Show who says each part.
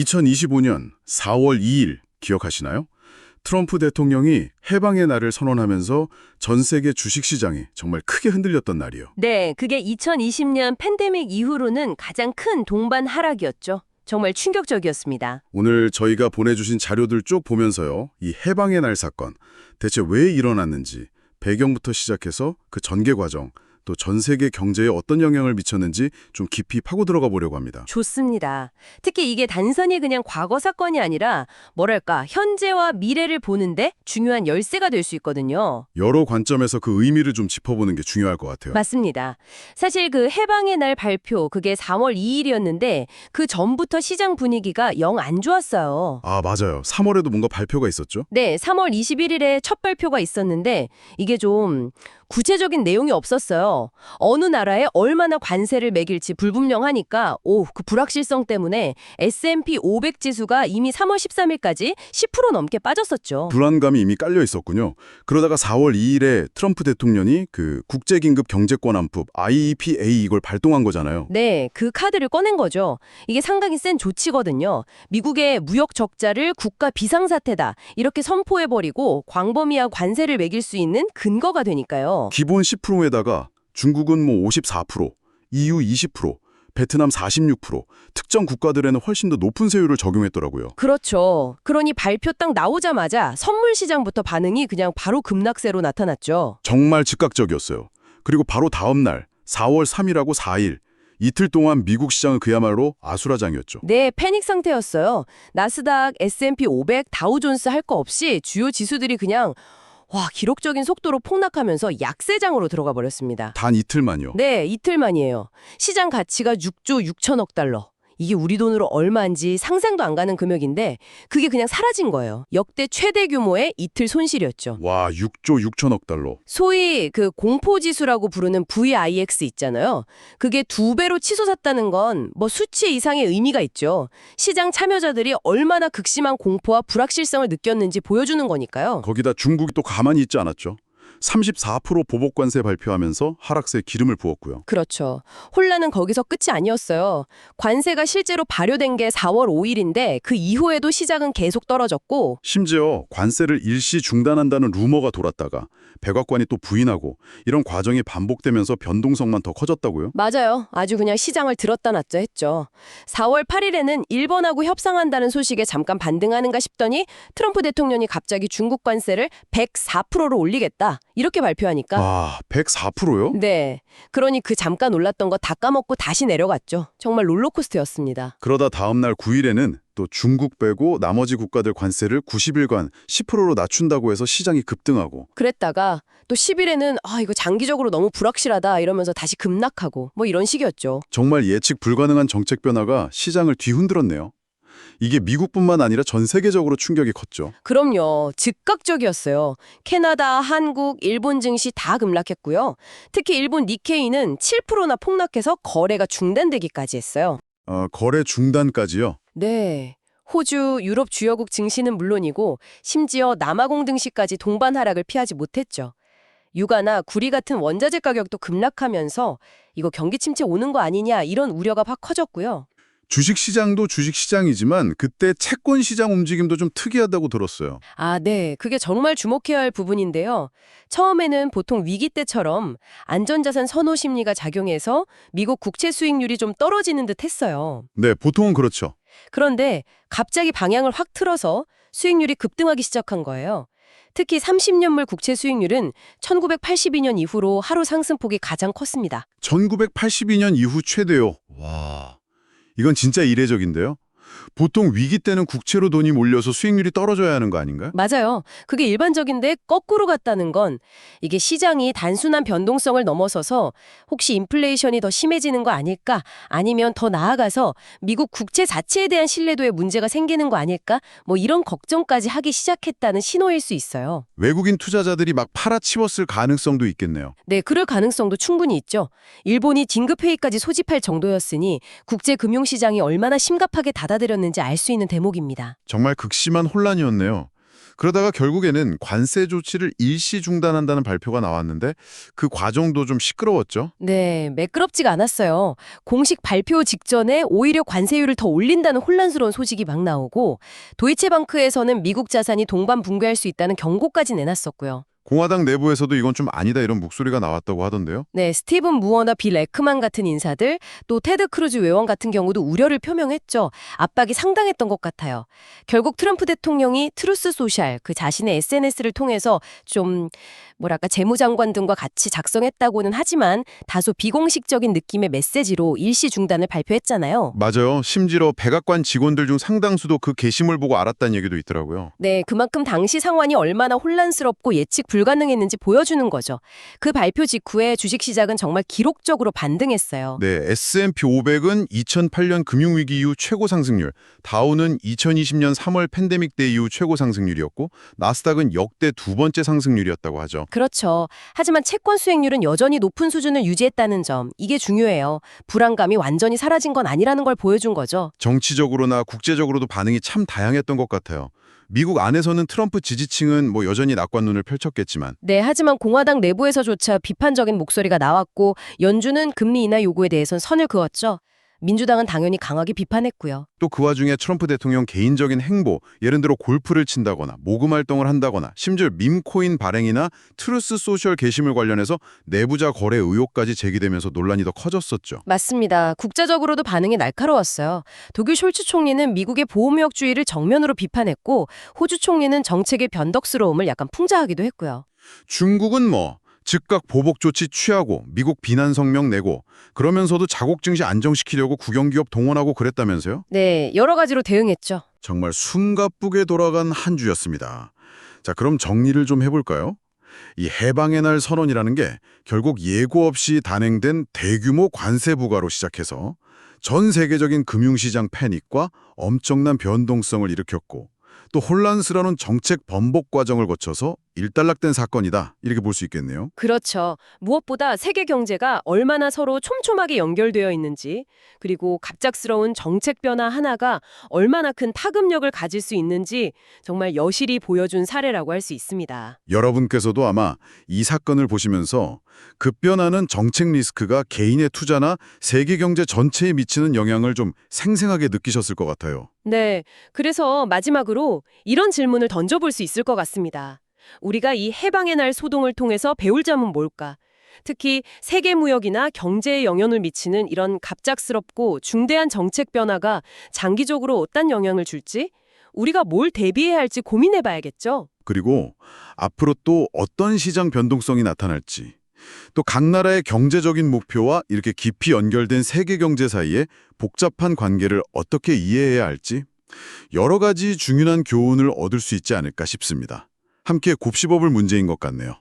Speaker 1: 2025년 4월 2일 기억하시나요? 트럼프 대통령이 해방의 날을 선언하면서 전 세계 주식시장이 정말 크게 흔들렸던 날이요.
Speaker 2: 네, 그게 2020년 팬데믹 이후로는 가장 큰 동반 하락이었죠. 정말 충격적이었습니다.
Speaker 1: 오늘 저희가 보내주신 자료들 쭉 보면서요. 이 해방의 날 사건, 대체 왜 일어났는지, 배경부터 시작해서 그 전개 과정, 또 전 세계 경제에 어떤 영향을 미쳤는지 좀 깊이 파고 들어가 보려고 합니다.
Speaker 2: 좋습니다. 특히 이게 단순히 그냥 과거 사건이 아니라 뭐랄까 현재와 미래를 보는데 중요한 열쇠가 될 수 있거든요.
Speaker 1: 여러 관점에서 그 의미를 좀 짚어보는 게 중요할 것 같아요.
Speaker 2: 맞습니다. 사실 그 해방의 날 발표 그게 4월 2일이었는데 그 전부터 시장 분위기가 영 안 좋았어요.
Speaker 1: 아, 맞아요. 3월에도 뭔가 발표가 있었죠?
Speaker 2: 네, 3월 21일에 첫 발표가 있었는데 이게 좀 구체적인 내용이 없었어요. 어느 나라에 얼마나 관세를 매길지 불분명하니까 그 불확실성 때문에 S&P 500 지수가 이미 3월 13일까지 10% 넘게 빠졌었죠.
Speaker 1: 불안감이 이미 깔려 있었군요. 그러다가 4월 2일에 트럼프 대통령이 그 국제긴급 경제권한법 IEPA 이걸 발동한 거잖아요.
Speaker 2: 네, 그 카드를 꺼낸 거죠. 이게 상당히 센 조치거든요. 미국의 무역 적자를 국가 비상사태다 이렇게 선포해버리고 광범위한 관세를 매길 수 있는 근거가 되니까요.
Speaker 1: 기본 10%에다가 중국은 뭐 54%, EU 20%, 베트남 46%, 특정 국가들에는 훨씬 더 높은 세율을 적용했더라고요.
Speaker 2: 그렇죠. 그러니 발표 딱 나오자마자 선물 시장부터 반응이 그냥 바로 급락세로 나타났죠.
Speaker 1: 정말 즉각적이었어요. 그리고 바로 다음 날 4월 3일하고 4일 이틀 동안 미국 시장은 그야말로 아수라장이었죠.
Speaker 2: 네, 패닉 상태였어요. 나스닥, S&P 500, 다우존스 할 거 없이 주요 지수들이 그냥 기록적인 속도로 폭락하면서 약세장으로 들어가 버렸습니다.
Speaker 1: 단 이틀만요.
Speaker 2: 네, 이틀 만이에요. 시장 가치가 6조 6천억 달러. 이게 우리 돈으로 얼마인지 상상도 안 가는 금액인데 그게 그냥 사라진 거예요. 역대 최대 규모의 이틀 손실이었죠.
Speaker 1: 와, 6조 6천억 달러.
Speaker 2: 소위 그 공포지수라고 부르는 VIX 있잖아요. 그게 2배로 치솟았다는 건 뭐 수치 이상의 의미가 있죠. 시장 참여자들이 얼마나 극심한 공포와 불확실성을 느꼈는지 보여주는 거니까요.
Speaker 1: 거기다 중국이 또 가만히 있지 않았죠. 34% 보복 관세 발표하면서 하락세에 기름을 부었고요.
Speaker 2: 그렇죠. 혼란은 거기서 끝이 아니었어요. 관세가 실제로 발효된 게 4월 5일인데 그 이후에도 시장은 계속 떨어졌고
Speaker 1: 심지어 관세를 일시 중단한다는 루머가 돌았다가 백악관이 또 부인하고 이런 과정이 반복되면서 변동성만 더 커졌다고요?
Speaker 2: 맞아요. 아주 그냥 시장을 들었다 놨자 했죠. 4월 8일에는 일본하고 협상한다는 소식에 잠깐 반등하는가 싶더니 트럼프 대통령이 갑자기 중국 관세를 104%로 올리겠다. 이렇게 발표하니까
Speaker 1: 아, 104%요?
Speaker 2: 네. 그러니 그 잠깐 올랐던 거 다 까먹고 다시 내려갔죠. 정말 롤러코스터였습니다.
Speaker 1: 그러다 다음 날 9일에는 또 중국 빼고 나머지 국가들 관세를 90일간 10%로 낮춘다고 해서 시장이 급등하고
Speaker 2: 그랬다가 또 10일에는 이거 장기적으로 너무 불확실하다 이러면서 다시 급락하고 뭐 이런 식이었죠.
Speaker 1: 정말 예측 불가능한 정책 변화가 시장을 뒤흔들었네요. 이게 미국뿐만 아니라 전 세계적으로 충격이 컸죠.
Speaker 2: 그럼요. 즉각적이었어요. 캐나다, 한국, 일본 증시 다 급락했고요. 특히 일본 니케이는 7%나 폭락해서 거래가 중단되기까지 했어요.
Speaker 1: 거래 중단까지요?
Speaker 2: 네. 호주, 유럽 주요국 증시는 물론이고 심지어 남아공 증시까지 동반 하락을 피하지 못했죠. 유가나 구리 같은 원자재 가격도 급락하면서 이거 경기 침체 오는 거 아니냐 이런 우려가 확 커졌고요.
Speaker 1: 주식시장도 주식시장이지만 그때 채권시장 움직임도 좀 특이하다고 들었어요.
Speaker 2: 네. 그게 정말 주목해야 할 부분인데요. 처음에는 보통 위기 때처럼 안전자산 선호 심리가 작용해서 미국 국채 수익률이 좀 떨어지는 듯 했어요.
Speaker 1: 네, 보통은 그렇죠.
Speaker 2: 그런데 갑자기 방향을 확 틀어서 수익률이 급등하기 시작한 거예요. 특히 30년물 국채 수익률은 1982년 이후로 하루 상승폭이 가장 컸습니다.
Speaker 1: 1982년 이후 최대요. 와, 이건 진짜 이례적인데요. 보통 위기 때는 국채로 돈이 몰려서 수익률이 떨어져야 하는 거 아닌가요?
Speaker 2: 맞아요. 그게 일반적인데 거꾸로 갔다는 건 이게 시장이 단순한 변동성을 넘어서서 혹시 인플레이션이 더 심해지는 거 아닐까? 아니면 더 나아가서 미국 국채 자체에 대한 신뢰도에 문제가 생기는 거 아닐까? 뭐 이런 걱정까지 하기 시작했다는 신호일 수 있어요.
Speaker 1: 외국인 투자자들이 막 팔아치웠을 가능성도 있겠네요.
Speaker 2: 네, 그럴 가능성도 충분히 있죠. 일본이 긴급회의까지 소집할 정도였으니 국제 금융시장이 얼마나 심각하게 닫아들였는지 알 수 있는 대목입니다.
Speaker 1: 정말 극심한 혼란이었네요.
Speaker 3: 그러다가 결국에는 관세 조치를 일시 중단한다는 발표가 나왔는데 그 과정도 좀 시끄러웠죠.
Speaker 2: 네, 매끄럽지가 않았어요. 공식 발표 직전에 오히려 관세율을 더 올린다는 혼란스러운 소식이 막 나오고 도이체방크에서는 미국 자산이 동반 붕괴할 수 있다는 경고까지 내놨었고요.
Speaker 3: 공화당 내부에서도 이건 좀 아니다 이런 목소리가 나왔다고 하던데요.
Speaker 2: 네, 스티븐 무어나 빌 에크만 같은 인사들, 또 테드 크루즈 외원 같은 경우도 우려를 표명했죠. 압박이 상당했던 것 같아요. 결국 트럼프 대통령이 트루스 소셜, 그 자신의 SNS를 통해서 좀 재무장관 등과 같이 작성했다고는 하지만 다소 비공식적인 느낌의 메시지로 일시 중단을 발표했잖아요.
Speaker 3: 맞아요. 심지어 백악관 직원들 중 상당수도 그 게시물 보고 알았다는 얘기도 있더라고요.
Speaker 2: 네, 그만큼 당시 상황이 얼마나 혼란스럽고 예측 불가능했는지 보여주는 거죠. 그 발표 직후에 주식시장은 정말 기록적으로 반등했어요.
Speaker 3: 네, S&P 500은 2008년 금융위기 이후 최고 상승률, 다우는 2020년 3월 팬데믹 때 이후 최고 상승률이었고 나스닥은 역대 두 번째 상승률이었다고 하죠.
Speaker 2: 그렇죠. 하지만 채권 수익률은 여전히 높은 수준을 유지했다는 점, 이게 중요해요. 불안감이 완전히 사라진 건 아니라는 걸 보여준 거죠.
Speaker 3: 정치적으로나 국제적으로도 반응이 참 다양했던 것 같아요. 미국 안에서는 트럼프 지지층은 여전히 낙관눈을 펼쳤겠지만
Speaker 2: 네, 하지만 공화당 내부에서조차 비판적인 목소리가 나왔고 연준은 금리 인하 요구에 대해선 선을 그었죠. 민주당은 당연히 강하게 비판했고요.
Speaker 3: 또 그 와중에 트럼프 대통령 개인적인 행보, 예를 들어 골프를 친다거나 모금 활동을 한다거나 심지어 밈코인 발행이나 트루스 소셜 게시물 관련해서 내부자 거래 의혹까지 제기되면서 논란이 더 커졌었죠.
Speaker 2: 맞습니다. 국제적으로도 반응이 날카로웠어요. 독일 숄츠 총리는 미국의 보호무역주의를 정면으로 비판했고 호주 총리는 정책의 변덕스러움을 약간 풍자하기도 했고요.
Speaker 3: 중국은 즉각 보복 조치 취하고 미국 비난 성명 내고 그러면서도 자국 증시 안정시키려고 국영기업 동원하고 그랬다면서요?
Speaker 2: 네, 여러 가지로 대응했죠.
Speaker 1: 정말 숨가쁘게 돌아간 한 주였습니다. 자, 그럼 정리를 좀 해볼까요? 이 해방의 날 선언이라는 게 결국 예고 없이 단행된 대규모 관세 부과로 시작해서 전 세계적인 금융시장 패닉과 엄청난 변동성을 일으켰고 또 혼란스러운 정책 번복 과정을 거쳐서 일단락된 사건이다. 이렇게 볼 수 있겠네요.
Speaker 2: 그렇죠. 무엇보다 세계 경제가 얼마나 서로 촘촘하게 연결되어 있는지, 그리고 갑작스러운 정책 변화 하나가 얼마나 큰 타금력을 가질 수 있는지 정말 여실히 보여준 사례라고 할 수 있습니다.
Speaker 1: 여러분께서도 아마 이 사건을 보시면서 급변하는 정책 리스크가 개인의 투자나 세계 경제 전체에 미치는 영향을 좀 생생하게 느끼셨을 것 같아요.
Speaker 2: 네, 그래서 마지막으로 이런 질문을 던져볼 수 있을 것 같습니다. 우리가 이 해방의 날 소동을 통해서 배울 점은 뭘까? 특히 세계 무역이나 경제에 영향을 미치는 이런 갑작스럽고 중대한 정책 변화가 장기적으로 어떤 영향을 줄지 우리가 뭘 대비해야 할지 고민해 봐야겠죠.
Speaker 1: 그리고 앞으로 또 어떤 시장 변동성이 나타날지, 또 각 나라의 경제적인 목표와 이렇게 깊이 연결된 세계 경제 사이에 복잡한 관계를 어떻게 이해해야 할지 여러 가지 중요한 교훈을 얻을 수 있지 않을까 싶습니다. 함께 곱씹어볼 문제인 것 같네요.